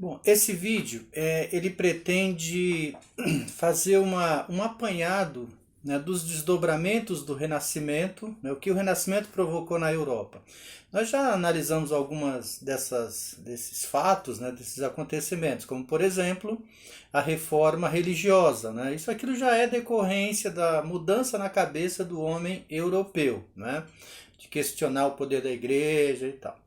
Bom, esse vídeo ele pretende fazer um apanhado, né, dos desdobramentos do Renascimento, né, o que o Renascimento provocou na Europa. Nós já analisamos algumas desses fatos, né, desses acontecimentos, como por exemplo a reforma religiosa. Né? Isso aquilo já é decorrência da mudança na cabeça do homem europeu, né, de questionar o poder da igreja e tal.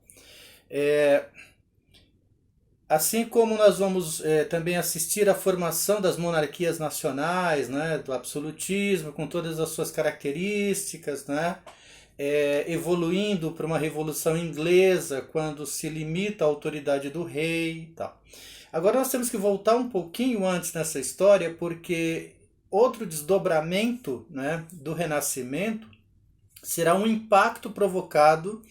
Assim como nós vamos também assistir à formação das monarquias nacionais, né, do absolutismo, com todas as suas características, né, evoluindo para uma revolução inglesa, quando se limita a autoridade do rei e tal. Agora nós temos que voltar um pouquinho antes nessa história, porque outro desdobramento, né, do Renascimento será um impacto provocado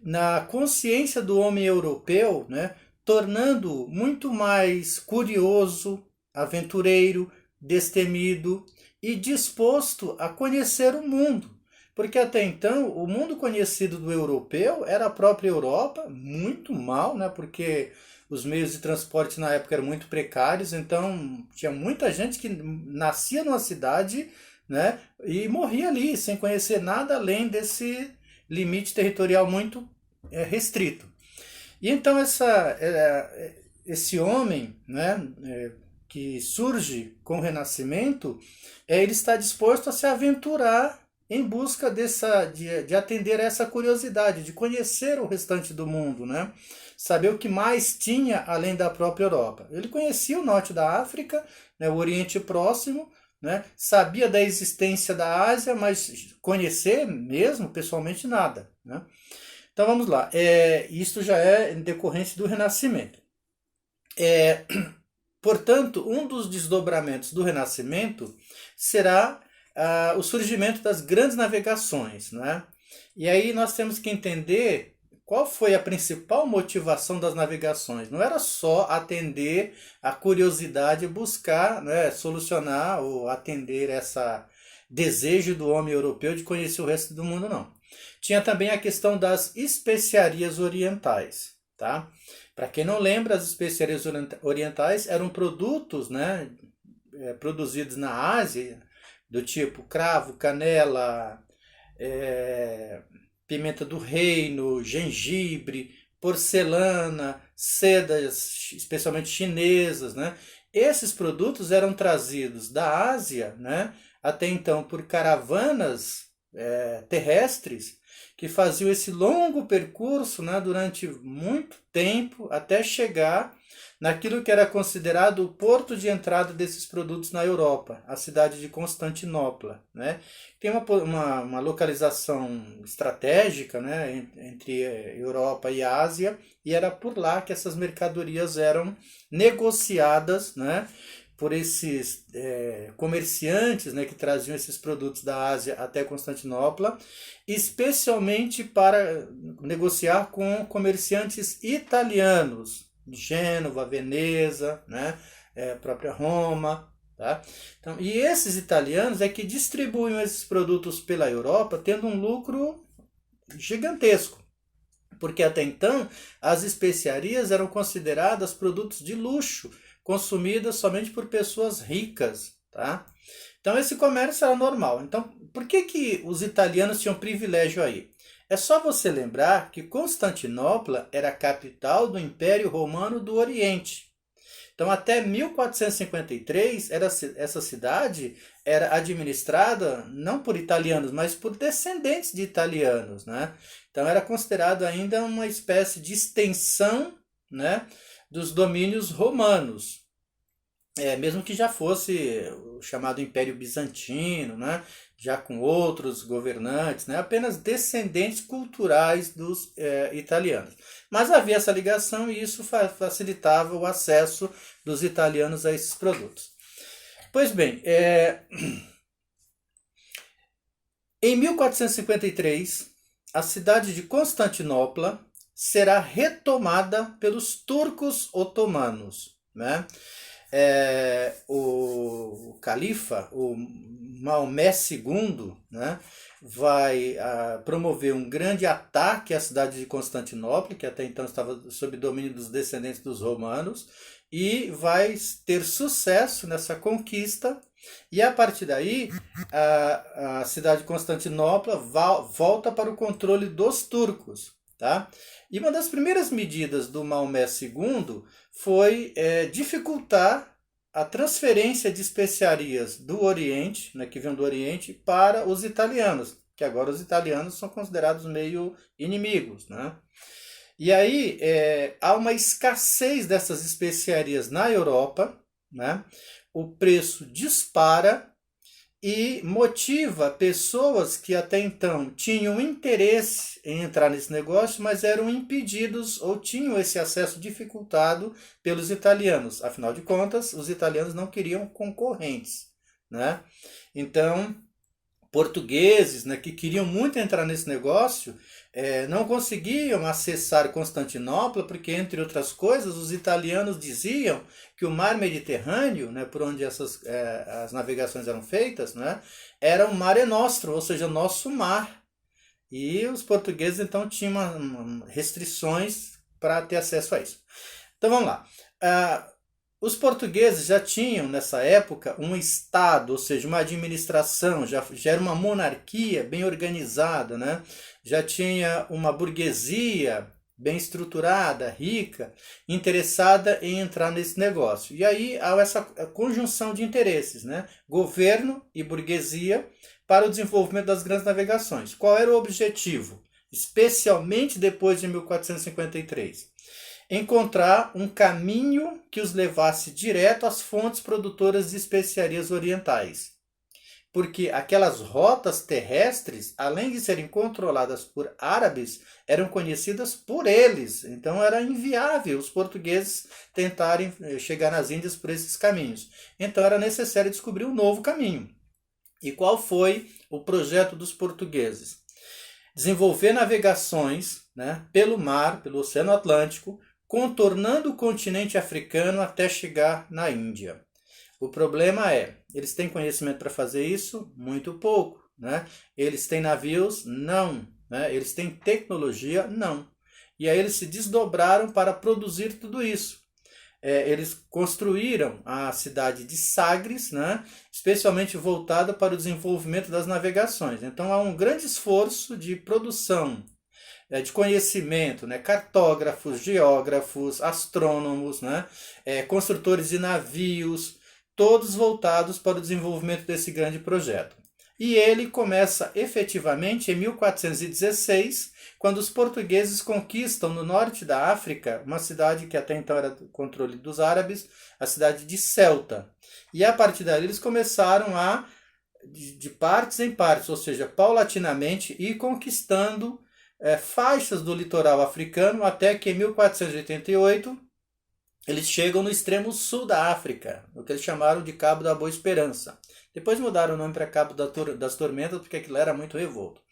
na consciência do homem europeu, né, tornando muito mais curioso, aventureiro, destemido e disposto a conhecer o mundo. Porque até então o mundo conhecido do europeu era a própria Europa, muito mal, né, porque os meios de transporte na época eram muito precários, então tinha muita gente que nascia numa cidade, né, e morria ali, sem conhecer nada além desse limite territorial muito restrito. E então esse homem, né, que surge com o Renascimento, ele está disposto a se aventurar em busca de atender a essa curiosidade, de conhecer o restante do mundo, né? Saber o que mais tinha além da própria Europa. Ele conhecia o norte da África, né, o Oriente Próximo, né, sabia da existência da Ásia, mas conhecer mesmo, pessoalmente, nada. Né? Então vamos lá, isto já é em decorrência do Renascimento. Portanto, um dos desdobramentos do Renascimento será o surgimento das grandes navegações. Né? E aí nós temos que entender qual foi a principal motivação das navegações. Não era só atender a curiosidade e buscar, né, solucionar ou atender esse desejo do homem europeu de conhecer o resto do mundo, não. Tinha também a questão das especiarias orientais. Tá? Para quem não lembra, as especiarias orientais eram produtos, né, produzidos na Ásia, do tipo cravo, canela, pimenta do reino, gengibre, porcelana, sedas, especialmente chinesas. Né? Esses produtos eram trazidos da Ásia, né, até então por caravanas terrestres, que faziam esse longo percurso, né, durante muito tempo até chegar naquilo que era considerado o porto de entrada desses produtos na Europa, a cidade de Constantinopla. Né? Tem uma localização estratégica, né, entre Europa e Ásia, e era por lá que essas mercadorias eram negociadas, né, por esses comerciantes, né, que traziam esses produtos da Ásia até Constantinopla, especialmente para negociar com comerciantes italianos, Gênova, Veneza, né, própria Roma. Tá? Então, e esses italianos é que distribuem esses produtos pela Europa, tendo um lucro gigantesco. Porque até então as especiarias eram consideradas produtos de luxo, consumidas somente por pessoas ricas. Tá? Então esse comércio era normal. Então por que os italianos tinham privilégio aí? É só você lembrar que Constantinopla era a capital do Império Romano do Oriente. Então até 1453 essa cidade era administrada não por italianos, mas por descendentes de italianos. Né? Então era considerado ainda uma espécie de extensão, né, dos domínios romanos. Mesmo que já fosse o chamado Império Bizantino, né, já com outros governantes, né, apenas descendentes culturais dos italianos. Mas havia essa ligação e isso facilitava o acesso dos italianos a esses produtos. Pois bem, em 1453, a cidade de Constantinopla será retomada pelos turcos otomanos. Né? o califa, o Maomé II, né, vai promover um grande ataque à cidade de Constantinopla, que até então estava sob domínio dos descendentes dos romanos, e vai ter sucesso nessa conquista. E a partir daí, a cidade de Constantinopla volta para o controle dos turcos. Tá? E uma das primeiras medidas do Maomé II foi dificultar a transferência de especiarias do Oriente, né, que vinham do Oriente, para os italianos, que agora os italianos são considerados meio inimigos. Né? E aí há uma escassez dessas especiarias na Europa, né? O preço dispara e motiva pessoas que até então tinham interesse em entrar nesse negócio, mas eram impedidos ou tinham esse acesso dificultado pelos italianos. Afinal de contas, os italianos não queriam concorrentes, né? Então, portugueses, né, que queriam muito entrar nesse negócio, não conseguiam acessar Constantinopla, porque, entre outras coisas, os italianos diziam que o mar Mediterrâneo, né, por onde as navegações eram feitas, né, era o Mare Nostrum, ou seja, o nosso mar. E os portugueses, então, tinham restrições para ter acesso a isso. Então, vamos lá. Os portugueses já tinham, nessa época, um Estado, ou seja, uma administração, já era uma monarquia bem organizada, né? Já tinha uma burguesia bem estruturada, rica, interessada em entrar nesse negócio. E aí há essa conjunção de interesses, né? Governo e burguesia para o desenvolvimento das grandes navegações. Qual era o objetivo? Especialmente depois de 1453. Encontrar um caminho que os levasse direto às fontes produtoras de especiarias orientais. Porque aquelas rotas terrestres, além de serem controladas por árabes, eram conhecidas por eles. Então era inviável os portugueses tentarem chegar nas Índias por esses caminhos. Então era necessário descobrir um novo caminho. E qual foi o projeto dos portugueses? Desenvolver navegações, né, pelo mar, pelo Oceano Atlântico, contornando o continente africano até chegar na Índia. O problema eles têm conhecimento para fazer isso? Muito pouco. Né? Eles têm navios? Não. Né? Eles têm tecnologia? Não. E aí eles se desdobraram para produzir tudo isso. Eles construíram a cidade de Sagres, né? Especialmente voltada para o desenvolvimento das navegações. Então há um grande esforço de produção de conhecimento, né? Cartógrafos, geógrafos, astrônomos, né? Construtores de navios, todos voltados para o desenvolvimento desse grande projeto. E ele começa efetivamente em 1416, quando os portugueses conquistam no norte da África uma cidade que até então era do controle dos árabes, a cidade de Ceuta. E a partir dali eles começaram de partes em partes, ou seja, paulatinamente, ir conquistando faixas do litoral africano, até que em 1488 eles chegam no extremo sul da África, o que eles chamaram de Cabo da Boa Esperança. Depois mudaram o nome para Cabo das Tormentas, porque aquilo era muito revolto.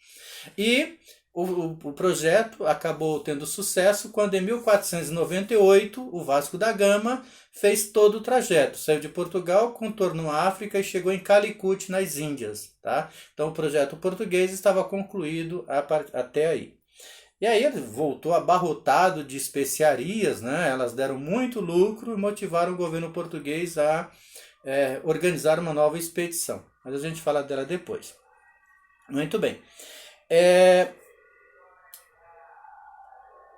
E o projeto acabou tendo sucesso quando, em 1498, o Vasco da Gama fez todo o trajeto. Saiu de Portugal, contornou a África e chegou em Calicut, nas Índias. Tá? Então, o projeto português estava concluído até aí. E aí ele voltou abarrotado de especiarias, né? Elas deram muito lucro e motivaram o governo português a organizar uma nova expedição. Mas a gente fala dela depois. Muito bem.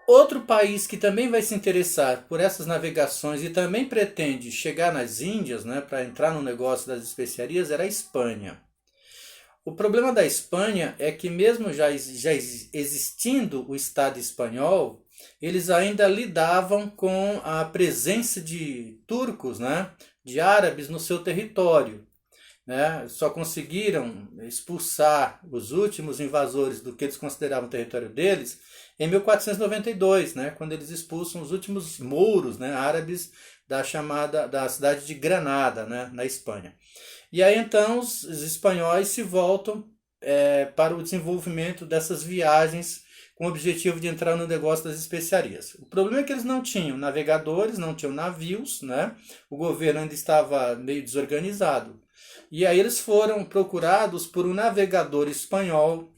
Outro país que também vai se interessar por essas navegações e também pretende chegar nas Índias, né, para entrar no negócio das especiarias, era a Espanha. O problema da Espanha é que, mesmo já existindo o Estado espanhol, eles ainda lidavam com a presença de turcos, né, de árabes no seu território. Né? Só conseguiram expulsar os últimos invasores do que eles consideravam o território deles em 1492, né, quando eles expulsam os últimos mouros, né, árabes da cidade de Granada, né, na Espanha. E aí então os espanhóis se voltam para o desenvolvimento dessas viagens com o objetivo de entrar no negócio das especiarias. O problema é que eles não tinham navegadores, não tinham navios, né? O governo ainda estava meio desorganizado. E aí eles foram procurados por um navegador espanhol,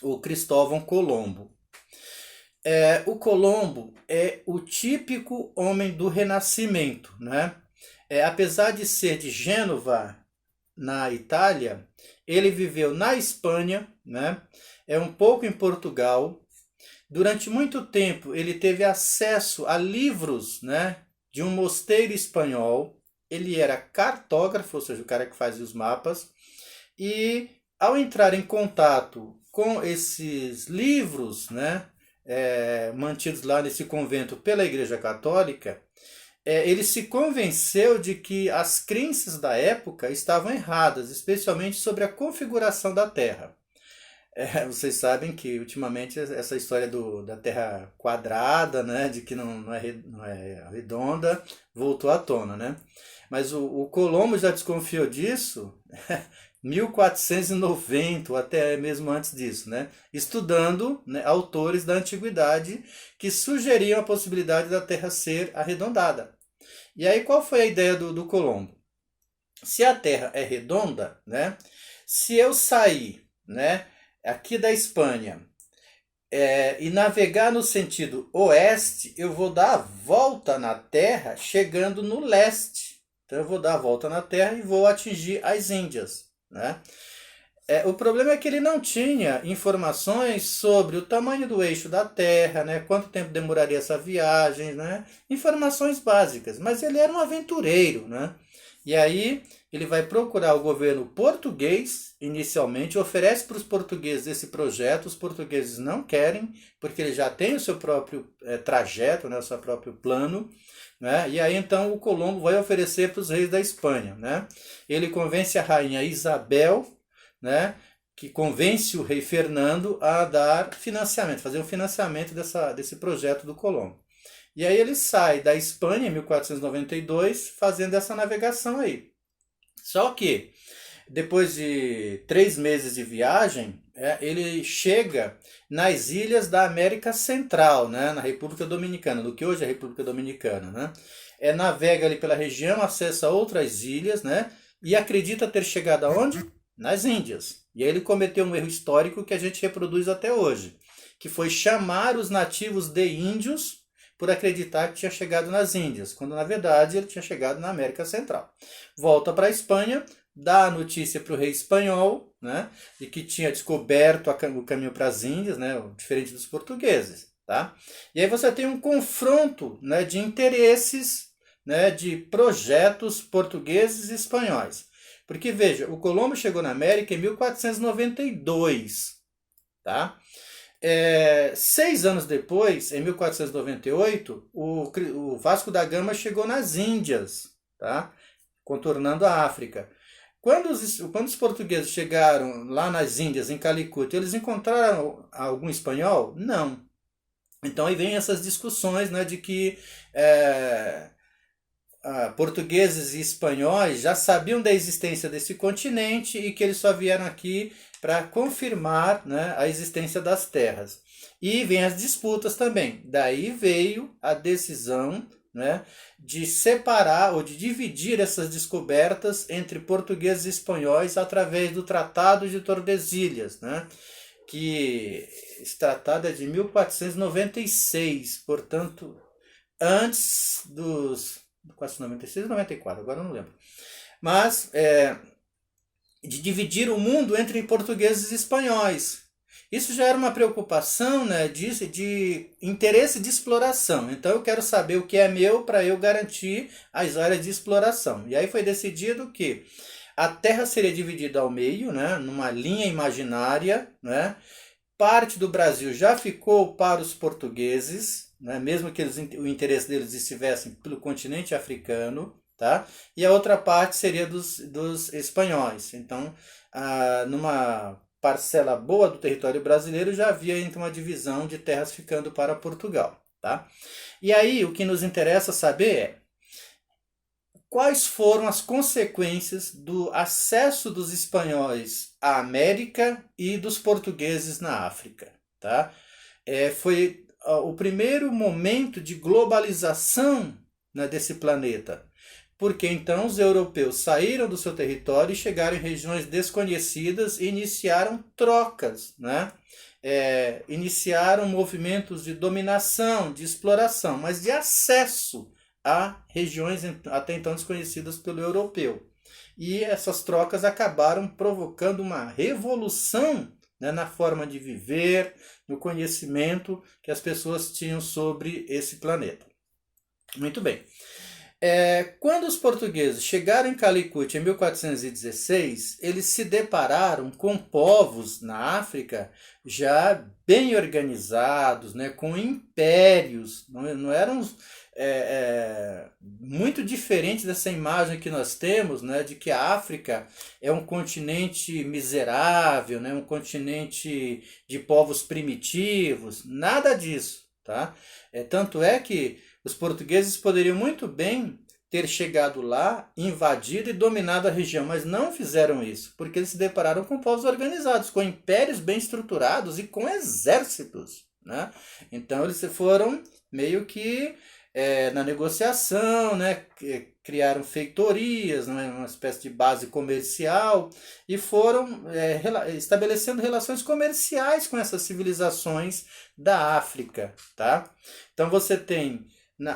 o Cristóvão Colombo. O Colombo é o típico homem do Renascimento, né? Apesar de ser de Gênova, na Itália, ele viveu na Espanha, né? Um pouco em Portugal. Durante muito tempo ele teve acesso a livros, né, de um mosteiro espanhol. Ele era cartógrafo, ou seja, o cara que fazia os mapas. E ao entrar em contato com esses livros, né, mantidos lá nesse convento pela Igreja Católica, ele se convenceu de que as crenças da época estavam erradas, especialmente sobre a configuração da Terra. Vocês sabem que ultimamente essa história da Terra quadrada, né, de que não é redonda, voltou à tona, né? Mas o Colombo já desconfiou disso 1490, ou até mesmo antes disso, né? Estudando, né, autores da antiguidade que sugeriam a possibilidade da Terra ser arredondada. E aí qual foi a ideia do Colombo? Se a Terra é redonda, né? Se eu sair, né, aqui da Espanha e navegar no sentido oeste, eu vou dar a volta na Terra chegando no leste. Então eu vou dar a volta na Terra e vou atingir as Índias, né? O problema é que ele não tinha informações sobre o tamanho do eixo da Terra, né? Quanto tempo demoraria essa viagem, né? Informações básicas, mas ele era um aventureiro, né? E aí ele vai procurar o governo português, inicialmente, oferece para os portugueses esse projeto, os portugueses não querem, porque ele já tem o seu próprio trajeto, né? O seu próprio plano, né? E aí então o Colombo vai oferecer para os reis da Espanha, né? Ele convence a rainha Isabel, né, que convence o rei Fernando a dar financiamento, fazer um financiamento desse projeto do Colombo. E aí ele sai da Espanha em 1492 fazendo essa navegação aí. Só que depois de 3 meses de viagem, ele chega nas ilhas da América Central, né, na República Dominicana, do que hoje é a República Dominicana, né? Navega ali pela região, acessa outras ilhas, né, e acredita ter chegado aonde? Nas Índias. E aí ele cometeu um erro histórico que a gente reproduz até hoje, que foi chamar os nativos de índios por acreditar que tinha chegado nas Índias, quando na verdade ele tinha chegado na América Central. Volta para a Espanha, dá a notícia para o rei espanhol, né, de que tinha descoberto o caminho para as Índias, né, diferente dos portugueses. Tá? E aí você tem um confronto, né, de interesses, né, de projetos portugueses e espanhóis. Porque, veja, o Colombo chegou na América em 1492, tá? 6 anos depois, em 1498, o Vasco da Gama chegou nas Índias, tá? Contornando a África. Quando os portugueses chegaram lá nas Índias, em Calicut, eles encontraram algum espanhol? Não. Então aí vem essas discussões, né, de que portugueses e espanhóis já sabiam da existência desse continente e que eles só vieram aqui para confirmar, né, a existência das terras. E vem as disputas também. Daí veio a decisão, né, de separar ou de dividir essas descobertas entre portugueses e espanhóis através do Tratado de Tordesilhas, né, que esse tratado é de 1496, portanto, antes dos 496 ou 94, agora eu não lembro. Mas de dividir o mundo entre portugueses e espanhóis. Isso já era uma preocupação, né, de interesse de exploração. Então eu quero saber o que é meu para eu garantir as áreas de exploração. E aí foi decidido que a Terra seria dividida ao meio, né, numa linha imaginária, né? Parte do Brasil já ficou para os portugueses, né, mesmo que o interesse deles estivesse pelo continente africano, tá? E a outra parte seria dos espanhóis. Então, numa parcela boa do território brasileiro já havia então uma divisão de terras ficando para Portugal, tá? E aí o que nos interessa saber é quais foram as consequências do acesso dos espanhóis à América e dos portugueses na África, tá? foi o primeiro momento de globalização, né, desse planeta. Porque então os europeus saíram do seu território e chegaram em regiões desconhecidas e iniciaram trocas, né? Iniciaram movimentos de dominação, de exploração, mas de acesso a regiões até então desconhecidas pelo europeu. E essas trocas acabaram provocando uma revolução, né, na forma de viver, no conhecimento que as pessoas tinham sobre esse planeta. Muito bem. Quando os portugueses chegaram em Calicut em 1416, eles se depararam com povos na África já bem organizados, né, com impérios, não eram muito diferente dessa imagem que nós temos, né, de que a África é um continente miserável, né, um continente de povos primitivos, nada disso, tá? Tanto é que os portugueses poderiam muito bem ter chegado lá, invadido e dominado a região, mas não fizeram isso, porque eles se depararam com povos organizados, com impérios bem estruturados e com exércitos, né? Então eles foram meio que na negociação, né? Criaram feitorias, né? Uma espécie de base comercial e foram estabelecendo relações comerciais com essas civilizações da África, tá? Então você tem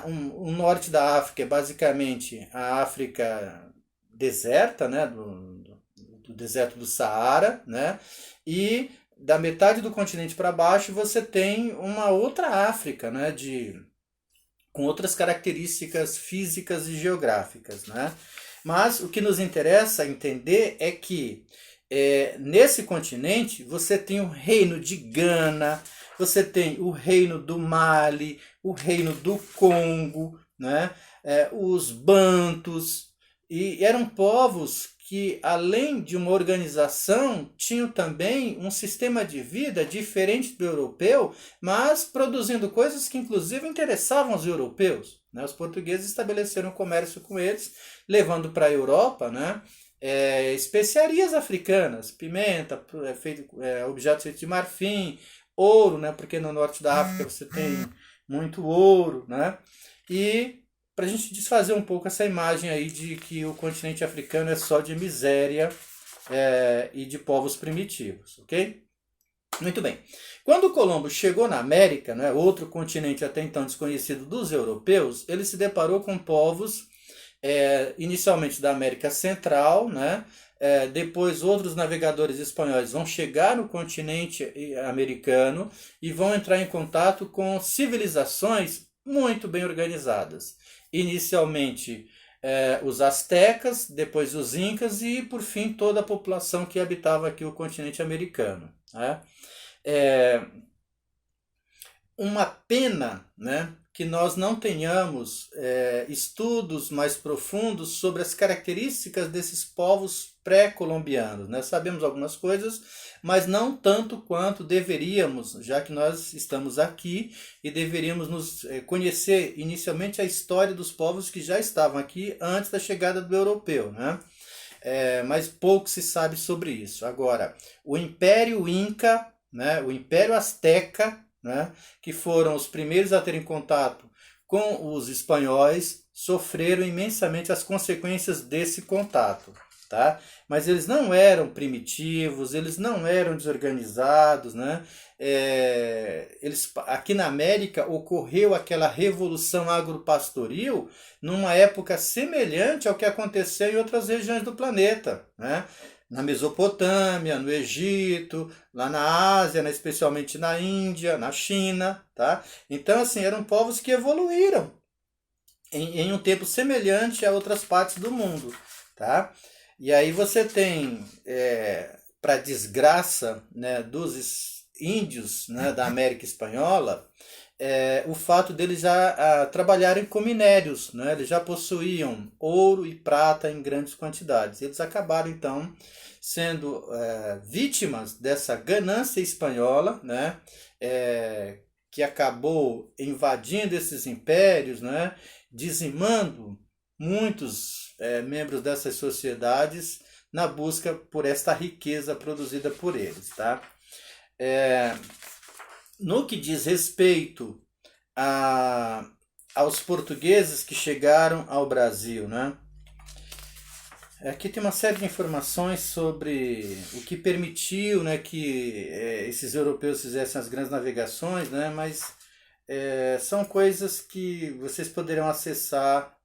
o norte da África é basicamente a África deserta, né, do deserto do Saara, né, e da metade do continente para baixo você tem uma outra África, né, com outras características físicas e geográficas, né. Mas o que nos interessa entender é que nesse continente você tem o reino de Gana, você tem o reino do Mali, o reino do Congo, né? Os bantus, e eram povos que, além de uma organização, tinham também um sistema de vida diferente do europeu, mas produzindo coisas que inclusive interessavam os europeus, né? Os portugueses estabeleceram comércio com eles, levando para a Europa, né, especiarias africanas, pimenta, objetos feitos de marfim, ouro, né? Porque no norte da África você tem muito ouro, né? E para a gente desfazer um pouco essa imagem aí de que o continente africano é só de miséria e de povos primitivos, ok? Muito bem. Quando Colombo chegou na América, né, outro continente até então desconhecido dos europeus, ele se deparou com povos inicialmente da América Central, né? Depois outros navegadores espanhóis vão chegar no continente americano e vão entrar em contato com civilizações muito bem organizadas. Inicialmente os astecas, depois os incas e por fim toda a população que habitava aqui o continente americano, né? Uma pena, né, que nós não tenhamos estudos mais profundos sobre as características desses povos pré-colombianos, né? Sabemos algumas coisas, mas não tanto quanto deveríamos, já que nós estamos aqui e deveríamos nos conhecer inicialmente a história dos povos que já estavam aqui antes da chegada do europeu, né? Mas pouco se sabe sobre isso. Agora, o Império Inca, né, o Império Azteca, né, que foram os primeiros a terem contato com os espanhóis, sofreram imensamente as consequências desse contato, tá? Mas eles não eram primitivos, eles não eram desorganizados, né? Aqui na América ocorreu aquela revolução agropastoril numa época semelhante ao que aconteceu em outras regiões do planeta, né? Na Mesopotâmia, no Egito, lá na Ásia, né, especialmente na Índia, na China, tá? Então, assim, eram povos que evoluíram em um tempo semelhante a outras partes do mundo, tá? E aí você tem, para desgraça, né, dos índios, né, da América Espanhola, o fato deles já trabalharem com minérios, né? Eles já possuíam ouro e prata em grandes quantidades. Eles acabaram então sendo vítimas dessa ganância espanhola, né? Que acabou invadindo esses impérios, né? Dizimando muitos membros dessas sociedades na busca por esta riqueza produzida por eles, tá? No que diz respeito a, aos portugueses que chegaram ao Brasil, né? Aqui tem uma série de informações sobre o que permitiu, né, que esses europeus fizessem as grandes navegações, né, mas são coisas que vocês poderão acessar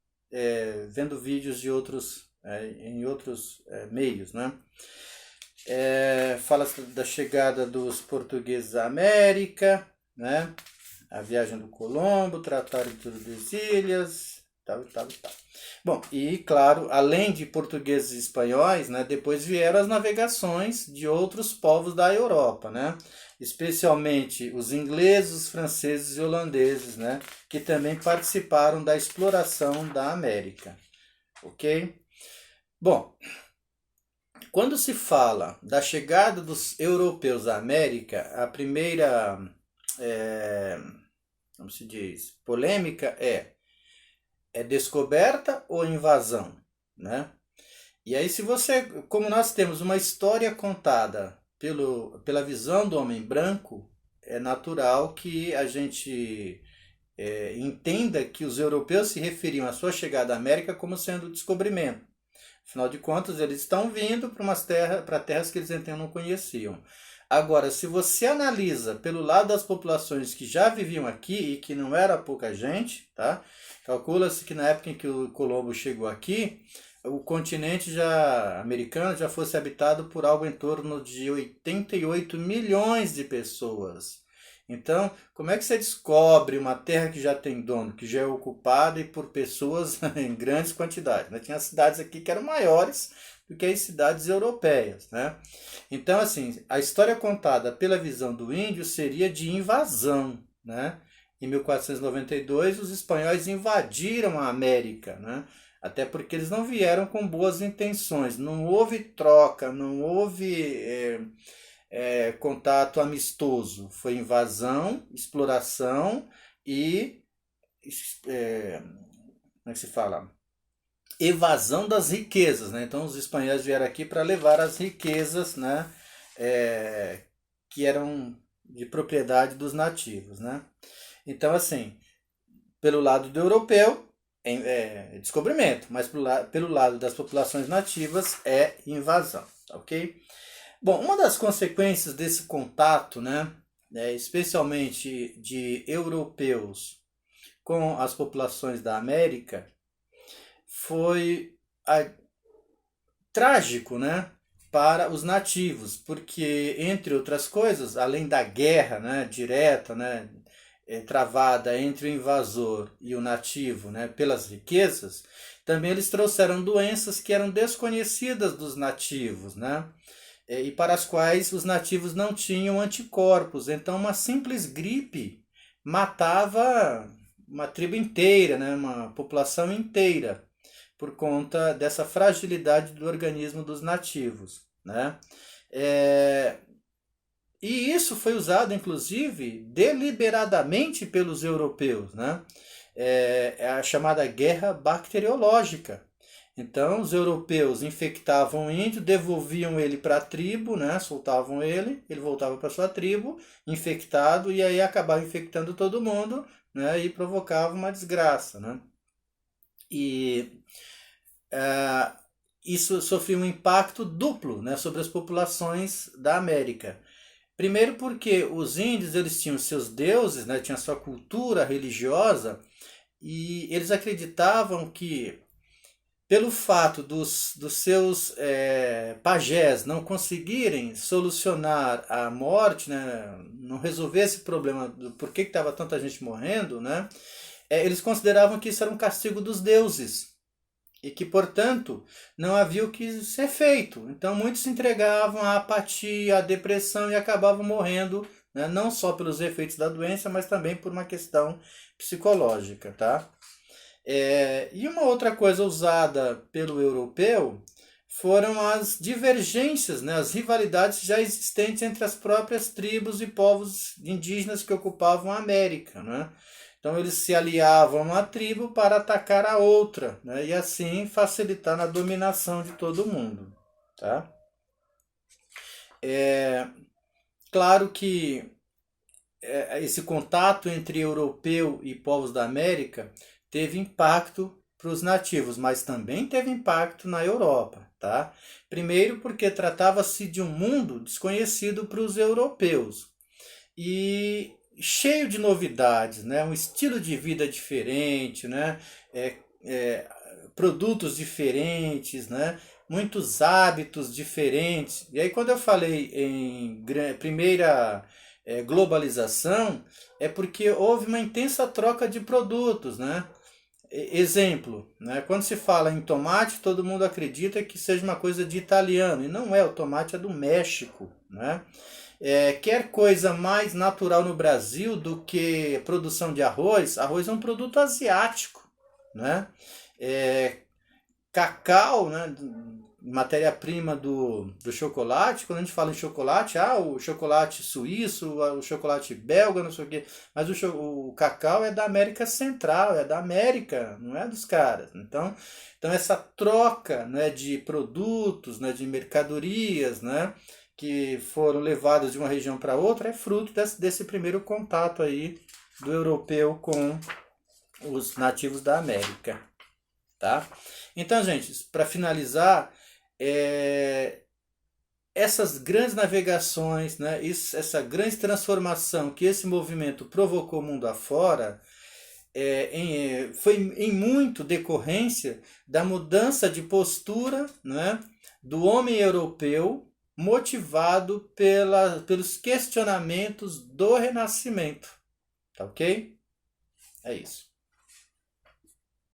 vendo vídeos de outros, em outros meios, né? Fala da chegada dos portugueses à América, né? A viagem do Colombo, o Tratado de Tordesilhas, tal, tal, tal. Bom, e claro, além de portugueses e espanhóis, né, depois vieram as navegações de outros povos da Europa, né? Especialmente os ingleses, os franceses e holandeses, né, que também participaram da exploração da América, ok? Bom, quando se fala da chegada dos europeus à América, a primeira, é, como se diz, polêmica é descoberta ou invasão, né? E aí se você, como nós temos uma história contada pela visão do homem branco, é natural que a gente entenda que os europeus se referiam à sua chegada à América como sendo descobrimento. Afinal de contas, eles estão vindo para terras que eles então não conheciam. Agora, se você analisa pelo lado das populações que já viviam aqui e que não era pouca gente, tá? Calcula-se que na época em que o Colombo chegou aqui, o continente já americano já fosse habitado por algo em torno de 88 milhões de pessoas. Então, como é que você descobre uma terra que já tem dono, que já é ocupada e por pessoas em grandes quantidades, né? Tinha cidades aqui que eram maiores do que as cidades europeias, né? Então, assim, a história contada pela visão do índio seria de invasão, né? Em 1492, os espanhóis invadiram a América, né? Até porque eles não vieram com boas intenções, não houve troca, não houve contato amistoso. Foi invasão, exploração e, como é que se fala? Evasão das riquezas, né? Então os espanhóis vieram aqui para levar as riquezas, né? Que eram de propriedade dos nativos, né? Então, assim, pelo lado do europeu é descobrimento, mas pelo lado das populações nativas é invasão, ok? Bom, uma das consequências desse contato, né, especialmente de europeus com as populações da América, foi trágico, né, para os nativos, porque entre outras coisas, além da guerra, né, direta, né, travada entre o invasor e o nativo, né, pelas riquezas, também eles trouxeram doenças que eram desconhecidas dos nativos, né, e para as quais os nativos não tinham anticorpos. Então, uma simples gripe matava uma tribo inteira, né, uma população inteira, por conta dessa fragilidade do organismo dos nativos, né? É, e isso foi usado, inclusive, deliberadamente pelos europeus, né? É a chamada guerra bacteriológica. Então, os europeus infectavam o índio, devolviam ele para a tribo, né? Soltavam ele voltava para sua tribo, infectado, e aí acabava infectando todo mundo, né? E provocava uma desgraça, né? E isso sofreu um impacto duplo, né, sobre as populações da América. Primeiro porque os índios eles tinham seus deuses, né, tinham sua cultura religiosa, e eles acreditavam que pelo fato dos seus pajés não conseguirem solucionar a morte, né, não resolver esse problema do porquê que estava tanta gente morrendo, né, eles consideravam que isso era um castigo dos deuses e que, portanto, não havia o que ser feito. Então, muitos se entregavam à apatia, à depressão e acabavam morrendo, né, não só pelos efeitos da doença, mas também por uma questão psicológica, tá? E uma outra coisa usada pelo europeu foram as divergências, né, as rivalidades já existentes entre as próprias tribos e povos indígenas que ocupavam a América, né? Então eles se aliavam à tribo para atacar a outra, né, e assim facilitar a dominação de todo mundo, tá? Claro que esse contato entre europeu e povos da América teve impacto para os nativos, mas também teve impacto na Europa, tá? Primeiro porque tratava-se de um mundo desconhecido para os europeus e cheio de novidades, né? Um estilo de vida diferente, né? É, é, produtos diferentes, né? Muitos hábitos diferentes. E aí quando eu falei em primeira globalização, é porque houve uma intensa troca de produtos, né? Exemplo, né? Quando se fala em tomate, todo mundo acredita que seja uma coisa de italiano, e não é, o tomate é do México, né? Quer coisa mais natural no Brasil do que produção de arroz, arroz é um produto asiático, né? É, cacau, né? Matéria-prima do chocolate, quando a gente fala em chocolate, o chocolate suíço, o chocolate belga, não sei o quê, mas o cacau é da América Central, é da América, não é dos caras. Então essa troca, né, de produtos, né, de mercadorias, né, que foram levadas de uma região para outra, é fruto desse primeiro contato aí do europeu com os nativos da América, tá? Então, gente, para finalizar, é, essas grandes navegações, né, essa grande transformação que esse movimento provocou mundo afora, foi em muito decorrência da mudança de postura, né, do homem europeu motivado pelos questionamentos do Renascimento. Tá ok? É isso.